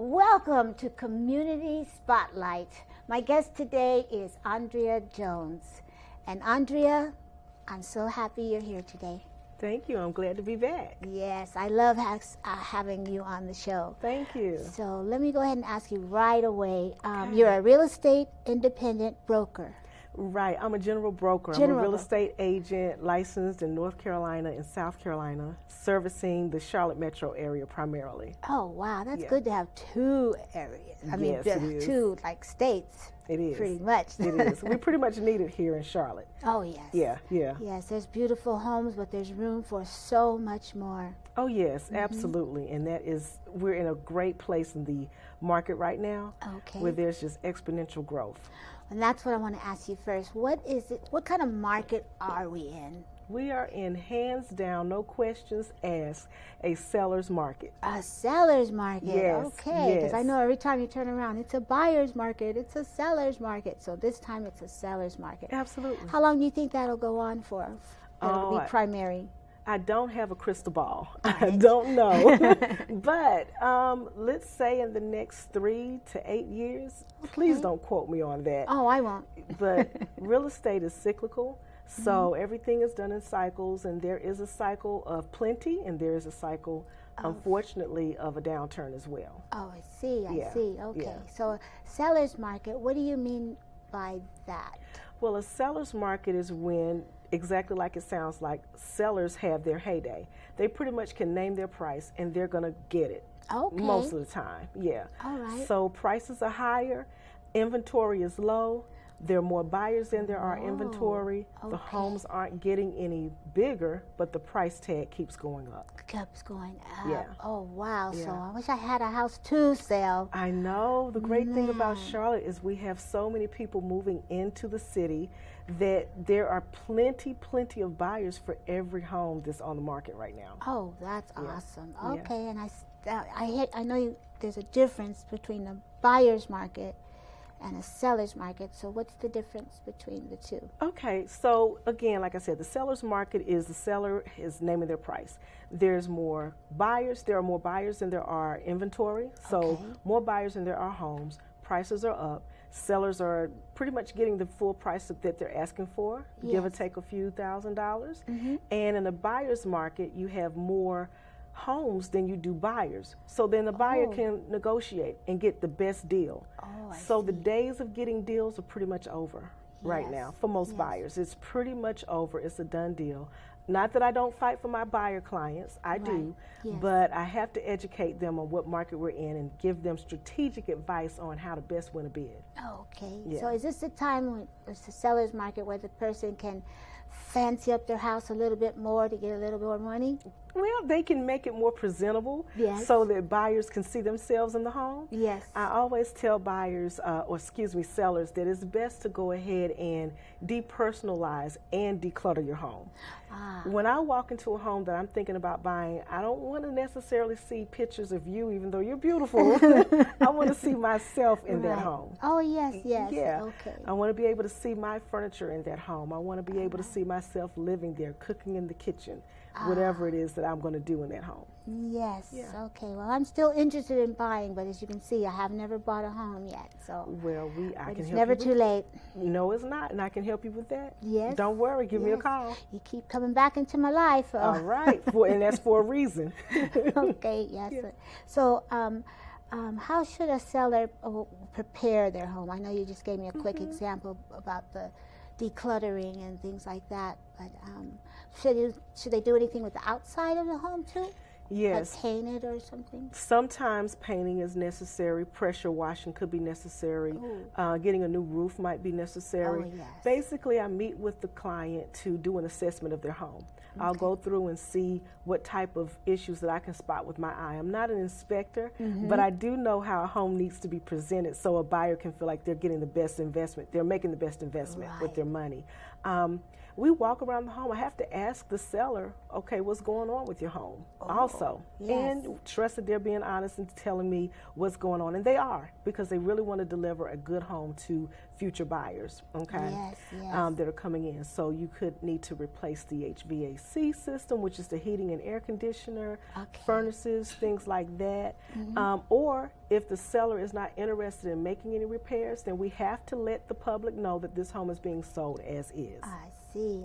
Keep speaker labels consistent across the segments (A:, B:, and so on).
A: Welcome to Community Spotlight. My guest today is Andrea Jones. And Andrea, I'm so happy you're here today.
B: Thank you. I'm glad to be back.
A: Yes, I love having you on the show.
B: Thank you.
A: So let me go ahead and ask you right away. You're a real estate independent broker.
B: Right. I'm a general broker. I'm a real estate agent licensed in North Carolina and South Carolina, servicing the Charlotte metro area primarily.
A: Oh, wow. That's good to have two areas. I mean, two states.
B: It is.
A: Pretty much.
B: It is. We pretty much need it here in Charlotte.
A: Oh, yes.
B: Yeah.
A: Yes, there's beautiful homes, but there's room for so much more.
B: Oh, yes, absolutely. And we're in a great place in the market right now, where there's just exponential growth.
A: And that's what I want to ask you first. What kind of market are we in?
B: We are in, hands down, no questions asked, a seller's market.
A: A seller's market?
B: Yes.
A: Okay, because I know every time you turn around, it's a buyer's market, it's a seller's market. So this time it's a seller's market.
B: Absolutely.
A: How long do you think that'll go on for? That'll be primary? I
B: don't have a crystal ball. I don't know. But let's say in the next 3 to 8 years, please don't quote me on that.
A: Oh, I won't.
B: But real estate is cyclical. So everything is done in cycles, and there is a cycle of plenty, and there is a cycle, unfortunately, of a downturn as well.
A: Oh, I see. Okay. Yeah. So seller's market, what do you mean by that?
B: Well, a seller's market is when, exactly like it sounds like, sellers have their heyday. They pretty much can name their price, and they're going to get it.
A: Okay.
B: Most of the time,
A: All right.
B: So prices are higher, inventory is low, there are more buyers than there are inventory. The homes aren't getting any bigger, but the price tag keeps going up.
A: Keeps going up.
B: Yeah.
A: Oh, wow. Yeah. So I wish I had a house to sell.
B: I know. The great thing about Charlotte is we have so many people moving into the city that there are plenty of buyers for every home that's on the market right now.
A: Oh, that's awesome. Okay, and I know there's a difference between the buyer's market and a seller's market. So what's the difference between the two?
B: Okay, so again, like I said, the seller's market is the seller is naming their price. There's more buyers. There are more buyers than there are inventory. So more buyers than there are homes. Prices are up. Sellers are pretty much getting the full price that they're asking for, give or take a few $1,000s. And in the buyer's market, you have more homes than you do buyers. So then the buyer can negotiate and get the best deal. So the days of getting deals are pretty much over right now for most buyers. It's pretty much over. It's a done deal. Not that I don't fight for my buyer clients, I do, but I have to educate them on what market we're in and give them strategic advice on how to best win a bid.
A: Okay, so is this the time when it's the seller's market where the person can fancy up their house a little bit more to get a little more money?
B: Well, they can make it more presentable so that buyers can see themselves in the home.
A: Yes.
B: I always tell buyers, sellers, that it's best to go ahead and depersonalize and declutter your home. When I walk into a home that I'm thinking about buying, I don't want to necessarily see pictures of you, even though you're beautiful. I want to see myself in that home.
A: Oh, yes.
B: Yeah.
A: Okay.
B: I want to be able to see my furniture in that home. I want to be able to see myself living there, cooking in the kitchen, whatever it is that I'm going to do in that home.
A: Yes. Okay. Well, I'm still interested in buying, but as you can see, I have never bought a home yet. So.
B: Well, I can help you.
A: It's never too late.
B: No, it's not, and I can help you with that.
A: Yes.
B: Don't worry. Give me a call.
A: You keep coming back into my life.
B: All right. And that's for a reason.
A: Okay. Yes. Yeah. So, how should a seller prepare their home? I know you just gave me a quick example about the decluttering and things like that, but should they do anything with the outside of the home too?
B: Yes.
A: Like paint it or something?
B: Sometimes painting is necessary. Pressure washing could be necessary. Getting a new roof might be necessary.
A: Oh, yes.
B: Basically, I meet with the client to do an assessment of their home. I'll go through and see what type of issues that I can spot with my eye. I'm not an inspector, but I do know how a home needs to be presented so a buyer can feel like they're getting the best investment. They're making the best investment with their money. We walk around the home. I have to ask the seller, okay, what's going on with your home also? And trust that they're being honest and telling me what's going on. And they are, because they really want to deliver a good home to future buyers, okay,
A: yes.
B: that are coming in. So you could need to replace the HVAC system, which is the heating and air conditioner, furnaces, things like that. Or if the seller is not interested in making any repairs, then we have to let the public know that this home is being sold as is.
A: I see,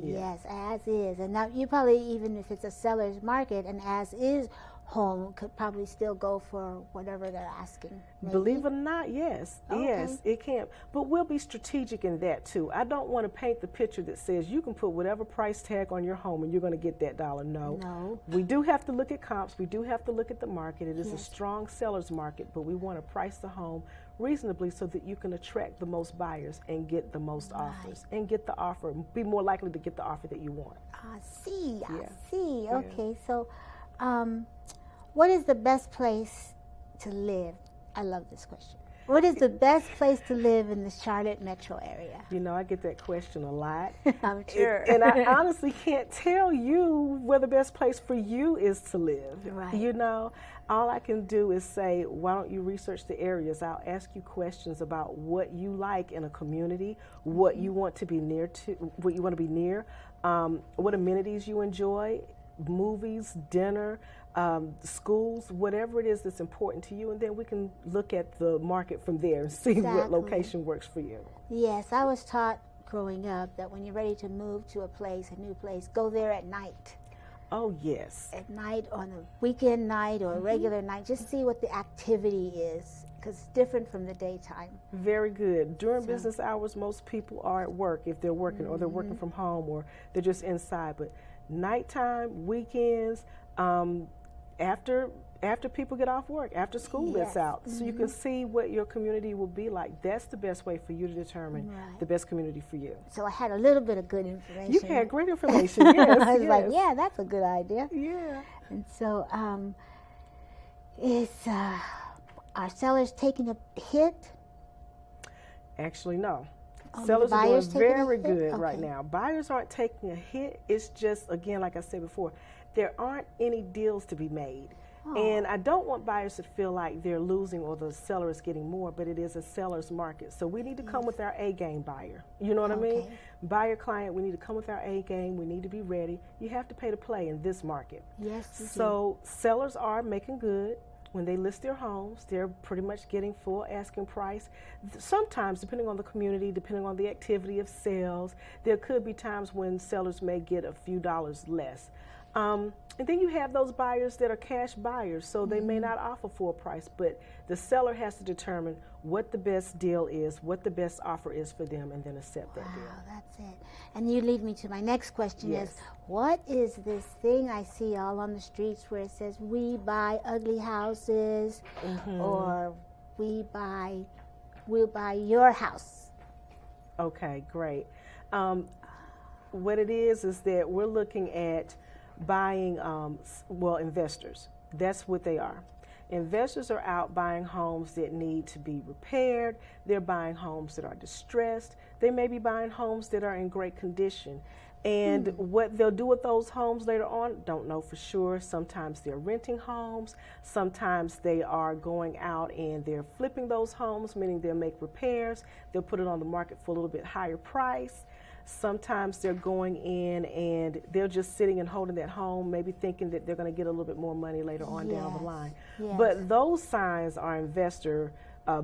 A: yes, as is. And now you probably, even if it's a seller's market, an as is home could probably still go for whatever they're asking. Maybe?
B: Believe it or not, yes. Yes, it can. But we'll be strategic in that too. I don't want to paint the picture that says you can put whatever price tag on your home and you're going to get that dollar. No. We do have to look at comps. We do have to look at the market. It is a strong seller's market, but we want to price the home reasonably so that you can attract the most buyers and get the most offers and get the offer, be more likely to get the offer that you want.
A: I see. Okay, so what is the best place to live? I love this question. What is the best place to live in the Charlotte metro area?
B: You know, I get that question a lot.
A: I'm sure.
B: And I honestly can't tell you where the best place for you is to live.
A: Right.
B: You know, all I can do is say, why don't you research the areas? I'll ask you questions about what you like in a community, what you want to be near to, what you want to be near, what amenities you enjoy, movies, dinner, schools, whatever it is that's important to you, and then we can look at the market from there and see what location works for you.
A: Yes, I was taught growing up that when you're ready to move to a new place, go there at night.
B: Oh, yes.
A: At night, on a weekend night or a regular night, just see what the activity is, because it's different from the daytime.
B: Very good. During business hours, most people are at work if they're working, or they're working from home, or they're just inside. But nighttime, weekends, after people get off work, after school lets out, so you can see what your community will be like. That's the best way for you to determine the best community for you.
A: So I had a little bit of good information.
B: You had great information, yes.
A: I was like, yeah, that's a good idea.
B: Yeah.
A: And so are sellers taking a hit?
B: Actually, no.
A: Oh,
B: sellers are doing very good
A: Okay.
B: right now. Buyers aren't taking a hit. It's just, again, like I said before, there aren't any deals to be made. And I don't want buyers to feel like they're losing or the seller is getting more, but it is a seller's market. So we need to come with our A-game buyer. You know what I mean? Buyer client, we need to come with our A-game. We need to be ready. You have to pay to play in this market.
A: Yes.
B: So sellers are making good. When they list their homes, they're pretty much getting full asking price. Sometimes, depending on the community, depending on the activity of sales, there could be times when sellers may get a few dollars less. And then you have those buyers that are cash buyers, so they may not offer full price, but the seller has to determine what the best deal is, what the best offer is for them, and then accept that deal.
A: Wow, that's it. And you lead me to my next question is, what is this thing I see all on the streets where it says, we buy ugly houses, or we'll buy your house?
B: Okay, great. What it is that we're looking at buying, investors. That's what they are. Investors are out buying homes that need to be repaired. They're buying homes that are distressed. They may be buying homes that are in great condition. And what they'll do with those homes later on, don't know for sure. Sometimes they're renting homes. Sometimes they are going out and they're flipping those homes, meaning they'll make repairs. They'll put it on the market for a little bit higher price. Sometimes they're going in and they're just sitting and holding that home, maybe thinking that they're going to get a little bit more money later on down the line. But those signs are investor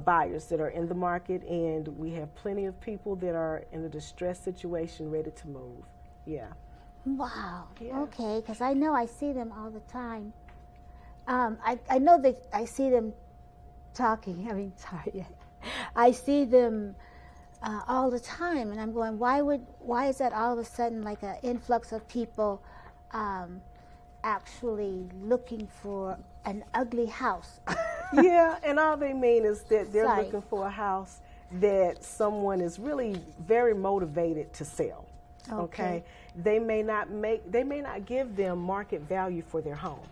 B: buyers that are in the market, and we have plenty of people that are in a distressed situation ready to move. Yeah.
A: Wow. Yeah. Okay, because I know I see them all the time. I know that I see them talking. I see them all the time, and I'm going, why is that all of a sudden like an influx of people actually looking for an ugly house?
B: Yeah, and all they mean is that they're looking for a house that someone is really very motivated to sell. Okay. They may not give them market value for their home.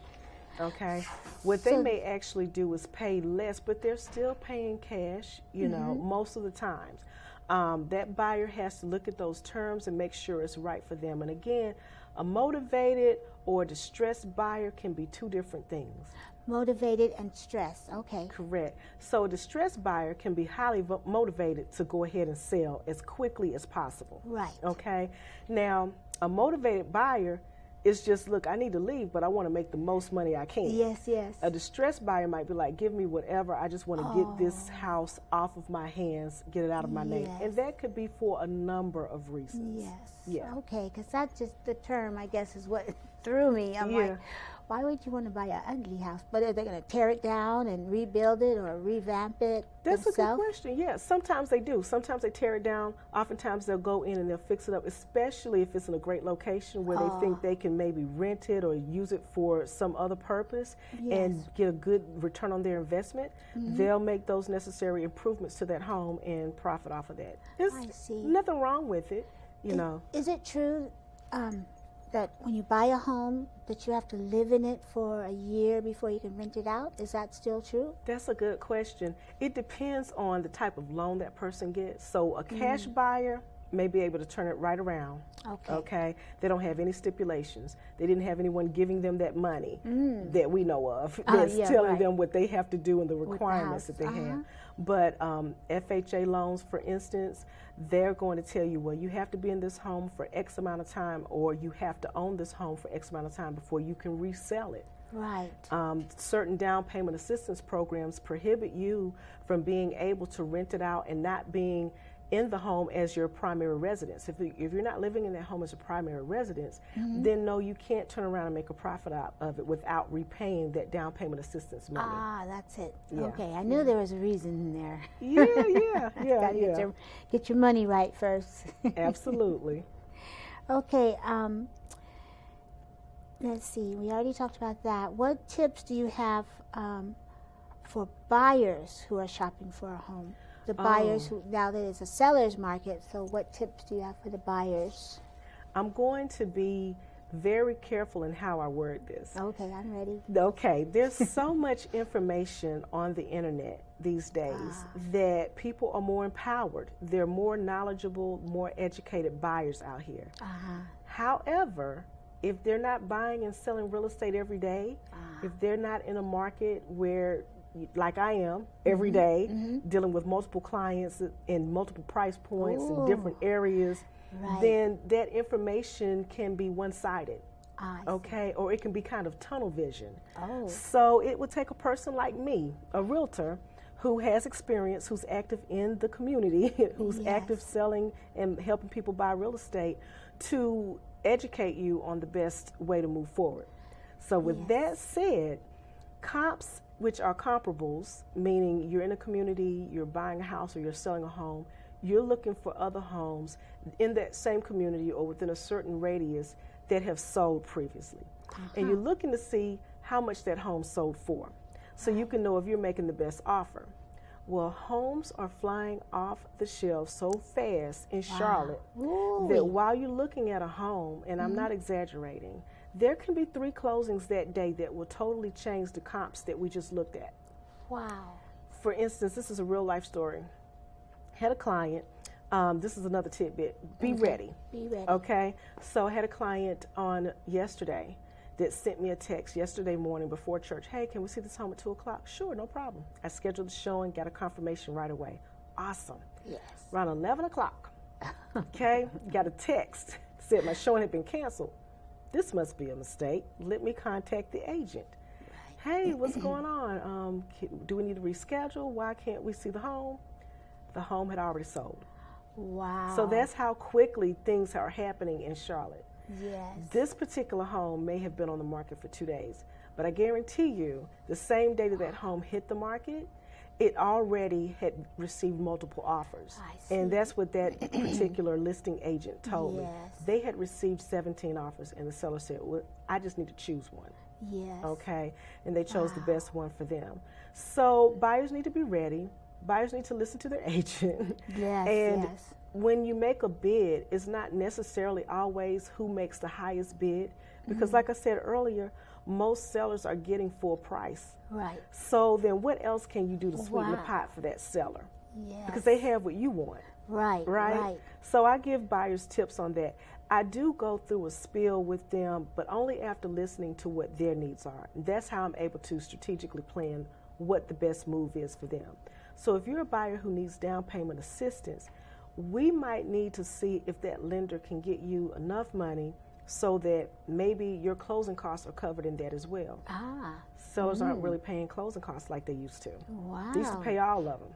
B: Okay. What they may actually do is pay less, but they're still paying cash, you know, most of the times. That buyer has to look at those terms and make sure it's right for them. And again, a motivated or distressed buyer can be two different things.
A: Motivated and stressed. Okay.
B: Correct. So a distressed buyer can be highly motivated to go ahead and sell as quickly as possible.
A: Right.
B: Okay. Now, a motivated buyer is just, look, I need to leave, but I want to make the most money I can.
A: Yes, yes.
B: A distressed buyer might be like, give me whatever. I just want to get this house off of my hands, get it out of my name. And that could be for a number of reasons.
A: Yes.
B: Yeah.
A: Okay, because that's just the term, I guess, is what threw me. I'm like, why would you want to buy an ugly house? But are they going to tear it down and rebuild it or revamp it
B: That's
A: themselves?
B: a good question. Yeah, sometimes they do. Sometimes they tear it down. Oftentimes they'll go in and they'll fix it up, especially if it's in a great location where they think they can maybe rent it or use it for some other purpose and get a good return on their investment. They'll make those necessary improvements to that home and profit off of that. There's nothing wrong with it, you know.
A: Is it true that when you buy a home that you have to live in it for a year before you can rent it out? Is that still true?
B: That's a good question. It depends on the type of loan that person gets. So a cash buyer may be able to turn it right around. Okay. They don't have any stipulations. They didn't have anyone giving them that money that we know of that's telling them what they have to do and the requirements that they have. But FHA loans, for instance, they're going to tell you, well, you have to be in this home for X amount of time, or you have to own this home for X amount of time before you can resell it.
A: Right.
B: Certain down payment assistance programs prohibit you from being able to rent it out and not being in the home as your primary residence. If you're not living in that home as a primary residence, then no, you can't turn around and make a profit out of it without repaying that down payment assistance money.
A: Ah, that's it. Okay, I knew there was a reason in there.
B: Yeah.
A: Get your money right first.
B: Absolutely.
A: Okay, let's see, we already talked about that. What tips do you have for buyers who are shopping for a home? The buyers who, now that it's a seller's market, so what tips do you have for the buyers?
B: I'm going to be very careful in how I word this.
A: Okay, I'm ready.
B: Okay, there's so much information on the internet these days that people are more empowered. They're more knowledgeable, more educated buyers out here. However, if they're not buying and selling real estate every day, if they're not in a market where, like I am, every day, dealing with multiple clients in multiple price points in different areas, then that information can be one-sided, okay? Or it can be kind of tunnel vision. So it would take a person like me, a realtor, who has experience, who's active in the community, who's active selling and helping people buy real estate, to educate you on the best way to move forward. So with that said, comps, which are comparables, meaning you're in a community, you're buying a house or you're selling a home, you're looking for other homes in that same community or within a certain radius that have sold previously. And you're looking to see how much that home sold for, so you can know if you're making the best offer. Well, homes are flying off the shelves so fast in Charlotte that while you're looking at a home, and I'm not exaggerating, there can be 3 closings that day that will totally change the comps that we just looked at.
A: Wow.
B: For instance, this is a real life story. Had a client, this is another tidbit, be ready.
A: Be ready.
B: Okay, so I had a client on yesterday that sent me a text yesterday morning before church. Hey, can we see this home at 2 o'clock? Sure, no problem. I scheduled the showing, got a confirmation right away. Awesome.
A: Yes.
B: Around 11 o'clock, okay, got a text, said my showing had been canceled. This must be a mistake. Let me contact the agent. Hey, what's going on? Do we need to reschedule? Why can't we see the home? The home had already sold.
A: Wow.
B: So that's how quickly things are happening in Charlotte.
A: Yes.
B: This particular home may have been on the market for 2 days, but I guarantee you the same day that home hit the market, it already had received multiple offers. And that's what that particular listing agent told me. They had received 17 offers, and the seller said, well, I just need to choose one.
A: Yes.
B: Okay, and they chose the best one for them. So buyers need to be ready. Buyers need to listen to their agent. And when you make a bid, it's not necessarily always who makes the highest bid, because like I said earlier, most sellers are getting full price. So then what else can you do to sweeten the pot for that seller? Because they have what you want.
A: Right.
B: So I give buyers tips on that. I do go through a spiel with them, but only after listening to what their needs are. And that's how I'm able to strategically plan what the best move is for them. So if you're a buyer who needs down payment assistance, we might need to see if that lender can get you enough money so that maybe your closing costs are covered in that as well. Sellers aren't really paying closing costs like they used to.
A: Wow.
B: They used to pay all of them,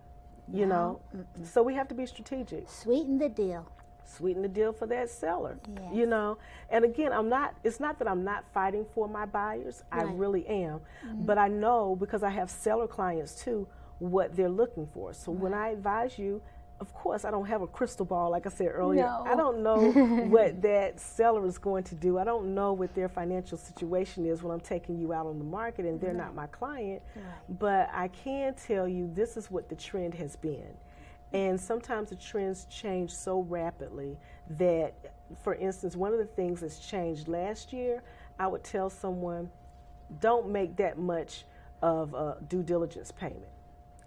B: you know. So we have to be strategic.
A: Sweeten the deal.
B: Sweeten the deal for that seller,
A: Yes.
B: you know. And again, it's not that I'm not fighting for my buyers. I really am. But I know, because I have seller clients too, what they're looking for. So when I advise you, of course, I don't have a crystal ball, like I said earlier.
A: No.
B: I don't know what that seller is going to do. I don't know what their financial situation is when I'm taking you out on the market and they're not my client. But I can tell you this is what the trend has been. And sometimes the trends change so rapidly that, for instance, one of the things that's changed last year, I would tell someone, don't make that much of a due diligence payment.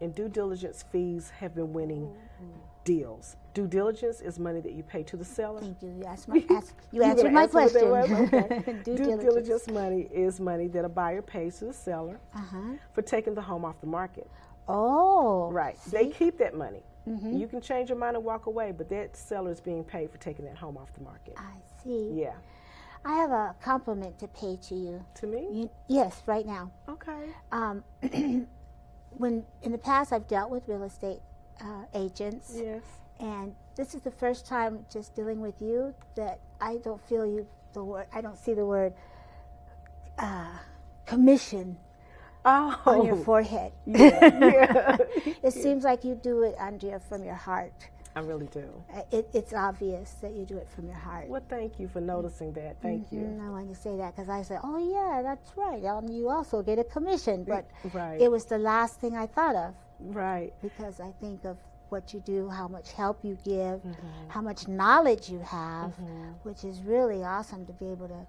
B: And due diligence fees have been winning deals. Due diligence is money that you pay to the seller.
A: Thank you. You answered my question.
B: Okay. Due diligence money is money that a buyer pays to the seller for taking the home off the market.
A: Oh.
B: Right.
A: See?
B: They keep that money. You can change your mind and walk away, but that seller is being paid for taking that home off the market.
A: I see.
B: Yeah.
A: I have a compliment to pay to you.
B: To me?
A: Yes, right now.
B: Okay.
A: When in the past I've dealt with real estate agents.
B: Yes.
A: And this is the first time just dealing with you that I don't feel I don't see the word commission on your forehead.
B: Yeah.
A: It seems like you do it, Andrea, from your heart.
B: I really do.
A: It's obvious that you do it from your heart.
B: Well, thank you for noticing that. Thank you.
A: I want to say that because I said, oh, yeah, that's right. You also get a commission. But
B: Right.
A: it was the last thing I thought of.
B: Right.
A: Because I think of what you do, how much help you give, how much knowledge you have, which is really awesome to be able to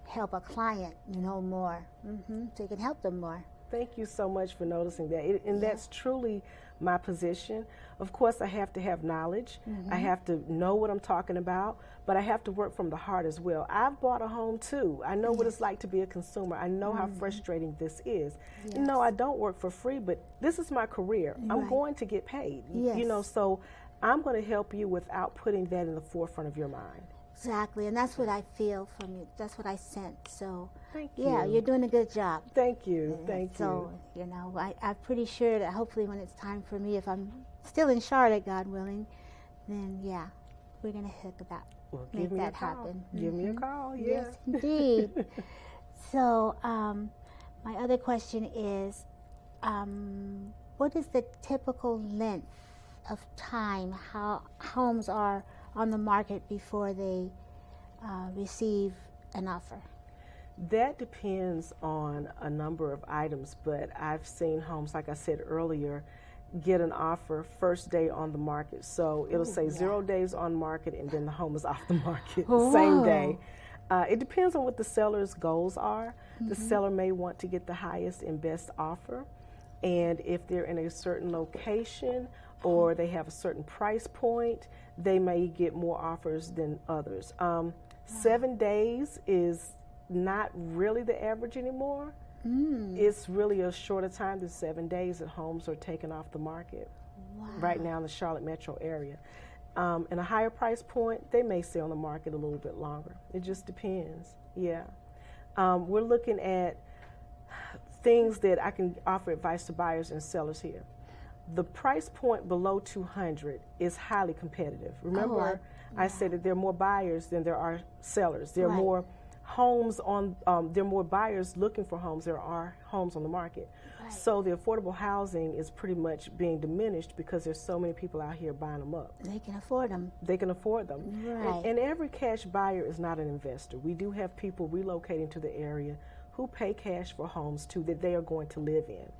A: help a client know more, so you can help them more.
B: Thank you so much for noticing that. And that's truly my position. Of course, I have to have knowledge. I have to know what I'm talking about, but I have to work from the heart as well. I've bought a home too. I know what it's like to be a consumer. I know how frustrating this is.
A: Yes.
B: No, I don't work for free, but this is my career. I'm going to get paid. You know, so I'm going to help you without putting that in the forefront of your mind.
A: Exactly, and that's what I feel from you. That's what I sense. So,
B: Thank you.
A: yeah, you're doing a good job.
B: Thank you. Thank
A: you. So, I'm pretty sure that hopefully when it's time for me, if I'm still in Charlotte, God willing, then yeah, we're going to hook it up.
B: Well,
A: make that happen.
B: Give me a call,
A: Yes, indeed. So, my other question is, what is the typical length of time how homes are on the market before they receive an offer?
B: That depends on a number of items, but I've seen homes, like I said earlier, get an offer first day on the market. So it'll say 0 days on market and then the home is off the market same day. It depends on what the seller's goals are. The seller may want to get the highest and best offer, and if they're in a certain location or they have a certain price point, they may get more offers than others. 7 days is not really the average anymore. It's really a shorter time than 7 days that homes are taken off the market right now in the Charlotte metro area. In a higher price point, they may stay on the market a little bit longer. It just depends. Yeah. We're looking at things that I can offer advice to buyers and sellers here. The price point below 200 is highly competitive. Remember, I said that there are more buyers than there are sellers. There are more homes on, there are more buyers looking for homes than there are homes on the market. So the affordable housing is pretty much being diminished because there's so many people out here buying them up.
A: They can afford them.
B: They can afford them. And every cash buyer is not an investor. We do have people relocating to the area who pay cash for homes too that they are going to live in.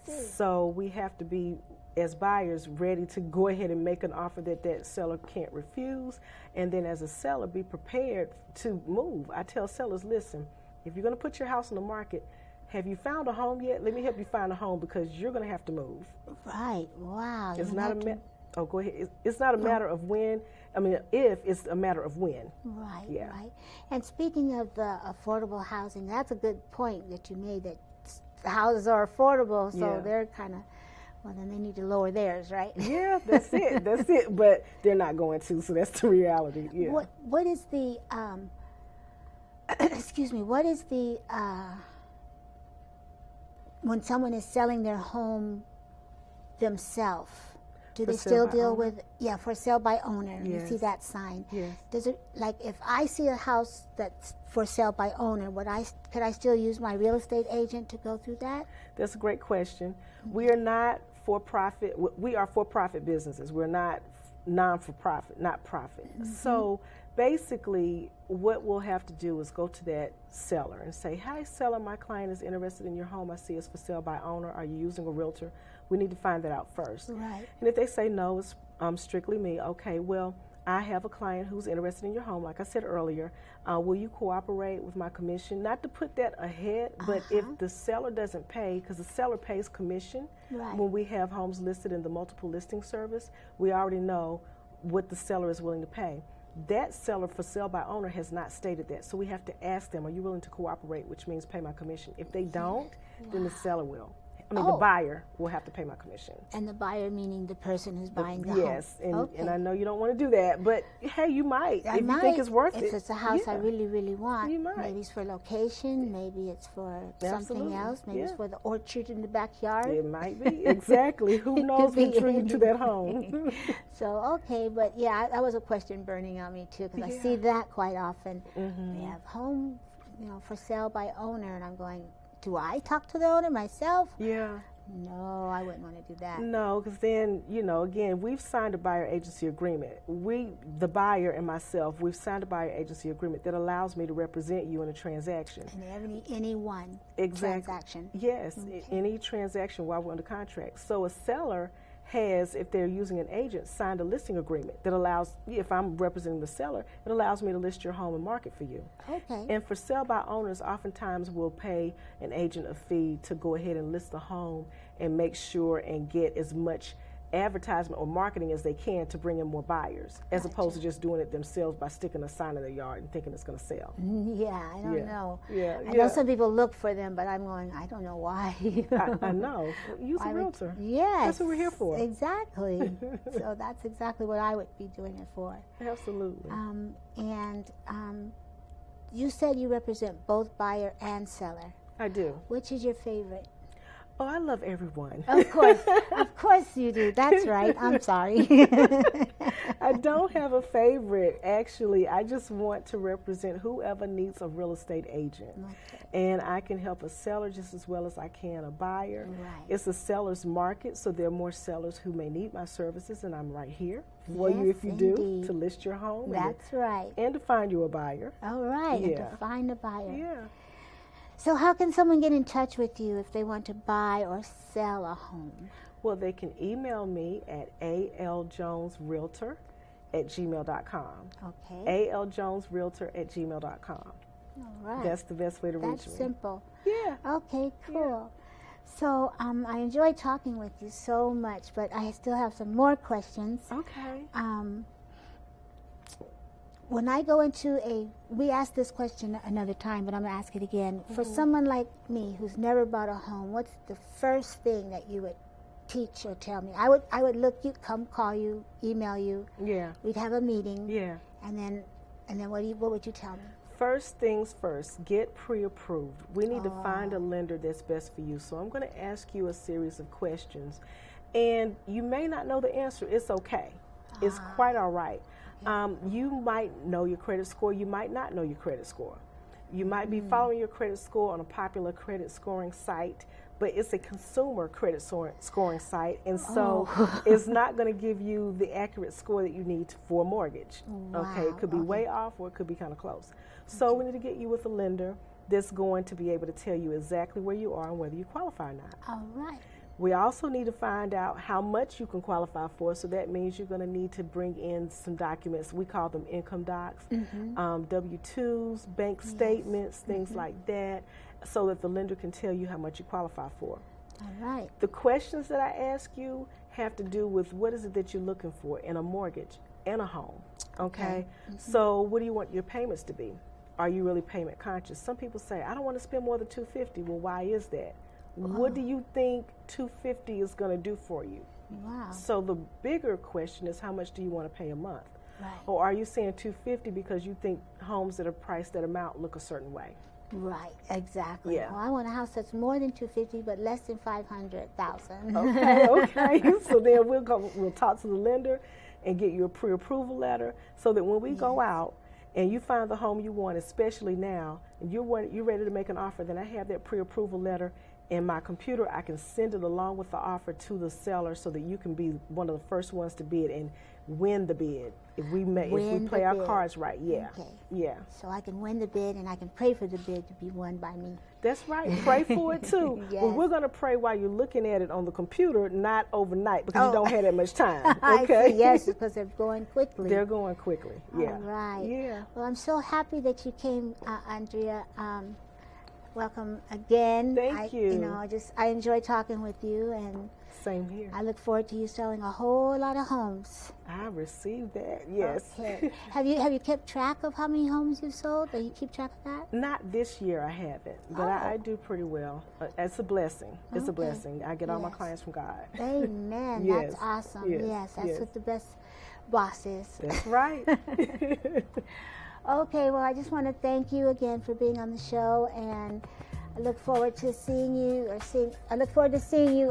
B: So we have to be, as buyers, ready to go ahead and make an offer that seller can't refuse. And then as a seller, be prepared to move. I tell sellers, listen, if you're going to put your house on the market, have you found a home yet? Let me help you find a home because you're going to have to move.
A: Right. Wow.
B: It's not a Oh, go ahead. It's not a matter of when. I mean, if, it's a matter of when.
A: Right,
B: Yeah.
A: right. And speaking of the affordable housing, that's a good point that you made, that the houses are affordable, so
B: Yeah.
A: they're kind of, well, then they need to lower theirs, right?
B: Yeah, that's it. That's it. But they're not going to, so that's the reality. Yeah.
A: What is the, excuse me, what is the, when someone is selling their home themselves, do they still deal with, for sale by owner?
B: Yes.
A: You see that sign.
B: Yes.
A: Does it, like, if I see a house that's for sale by owner, could I still use my real estate agent to go through that?
B: That's a great question. We are not for-profit. We are for-profit businesses. We're not non-for-profit, not profit. So basically, what we'll have to do is go to that seller and say, "Hi, seller, my client is interested in your home. I see it's for sale by owner. Are you using a realtor?" We need to find that out first.
A: Right.
B: And if they say no, it's strictly me. Okay, well, I have a client who's interested in your home. Like I said earlier, will you cooperate with my commission? Not to put that ahead, but if the seller doesn't pay, because the seller pays commission when we have homes listed in the multiple listing service, we already know what the seller is willing to pay. That seller for sale by owner has not stated that, so we have to ask them, are you willing to cooperate, which means pay my commission. If they don't, then the seller will. I mean, the buyer will have to pay my commission.
A: And the buyer meaning the person who's buying the
B: yes,
A: home.
B: and I know you don't want to do that, but hey, you might. If you think it's worth it.
A: If it's a house I really, really want.
B: You might.
A: Maybe it's for location, maybe it's for something else, maybe it's for the orchard in the backyard.
B: It might be, exactly. Who knows what drew you to that home?
A: So, okay, but yeah, that was a question burning on me too, because I see that quite often. They have home, for sale by owner, and I'm going, do I talk to the owner myself?
B: Yeah.
A: No, I wouldn't want to do that.
B: No, because then, again, we've signed a buyer agency agreement. The buyer and myself, we've signed a buyer agency agreement that allows me to represent you in a transaction.
A: And any one transaction.
B: Yes, any transaction while we're under contract. So a seller has, if they're using an agent, signed a listing agreement that allows, if I'm representing the seller, it allows me to list your home and market for you.
A: Okay.
B: And for sale by owners, oftentimes we'll pay an agent a fee to go ahead and list the home and make sure and get as much advertisement or marketing as they can to bring in more buyers, as opposed to just doing it themselves by sticking a sign in their yard and thinking it's going to sell.
A: Yeah, I don't know. I
B: Yeah.
A: know some people look for them, but I'm going, I don't know why.
B: I know. Use a realtor.
A: Yes.
B: That's what we're here for.
A: Exactly. So that's exactly what I would be doing it for.
B: Absolutely.
A: And you said you represent both buyer and seller.
B: I do.
A: Which is your favorite?
B: Oh, I love everyone.
A: Of course you do. That's right. I'm sorry.
B: I don't have a favorite, actually. I just want to represent whoever needs a real estate agent. Okay. And I can help a seller just as well as I can a buyer. Right. It's a seller's market, so there are more sellers who may need my services, and I'm right here for you if you do, to list your home.
A: That's right.
B: And to find you a buyer.
A: All right, and to find a buyer.
B: Yeah.
A: So how can someone get in touch with you if they want to buy or sell a home?
B: Well, they can email me at aljonesrealtor@gmail.com.
A: Okay.
B: aljonesrealtor@gmail.com.
A: All right.
B: That's the best way to reach me.
A: That's simple.
B: Yeah.
A: Okay, cool.
B: Yeah.
A: So I enjoyed talking with you so much, but I still have some more questions.
B: Okay.
A: When I go into we asked this question another time, but I'm going to ask it again. For someone like me who's never bought a home, what's the first thing that you would teach or tell me? I would call you, email you.
B: Yeah.
A: We'd have a meeting.
B: Yeah.
A: And then what would you tell me?
B: First things first, get pre-approved. We need to find a lender that's best for you. So I'm going to ask you a series of questions. And you may not know the answer. It's okay. It's quite all right. You might know your credit score. You might not know your credit score. You might be following your credit score on a popular credit scoring site, but it's a consumer credit scoring site, and so it's not going to give you the accurate score that you need for a mortgage.
A: Wow.
B: Okay, it could be way off or it could be kind of close. So we need to get you with a lender that's going to be able to tell you exactly where you are and whether you qualify or not.
A: All right.
B: We also need to find out how much you can qualify for, so that means you're going to need to bring in some documents. We call them income docs, W-2s, bank statements, things like that, so that the lender can tell you how much you qualify for.
A: All right.
B: The questions that I ask you have to do with what is it that you're looking for in a mortgage and a home, okay? So what do you want your payments to be? Are you really payment conscious? Some people say, I don't want to spend more than $250. Well, why is that? What do you think $250 is going to do for you?
A: Wow.
B: So the bigger question is, how much do you want to pay a month?
A: Right.
B: Or are you saying $250 because you think homes that are priced that amount look a certain way?
A: Right, exactly.
B: Yeah.
A: Well, I want a house that's more than $250 but less than $500,000.
B: Okay. So then we'll talk to the lender and get you a pre-approval letter, so that when we go out and you find the home you want, especially now, and you're ready to make an offer, then I have that pre-approval letter in my computer. I can send it along with the offer to the seller, so that you can be one of the first ones to bid and win the bid. If we play our cards right,
A: Okay.
B: Yeah.
A: So I can win the bid, and I can pray for the bid to be won by me.
B: That's right. Pray for it too.
A: Yes.
B: But we're going to pray while you're looking at it on the computer, not overnight, because you don't have that much time. Okay.
A: I see, yes, because they're going quickly.
B: They're going quickly. Yeah.
A: All right.
B: Yeah.
A: Well, I'm so happy that you came, Andrea. Welcome again.
B: Thank you.
A: You know, I enjoy talking with you, and
B: Same here.
A: I look forward to you selling a whole lot of homes.
B: I received that. Yes.
A: Okay. Have you kept track of how many homes you've sold? Do you keep track of that?
B: Not this year, I haven't, but I do pretty well. It's a blessing. It's a blessing. I get all my clients from God.
A: Amen.
B: Yes.
A: That's awesome.
B: Yes.
A: That's what the best boss is.
B: That's right.
A: Okay, well, I just want to thank you again for being on the show, and I look forward to seeing you,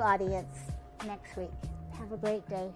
A: audience, next week. Have a great day.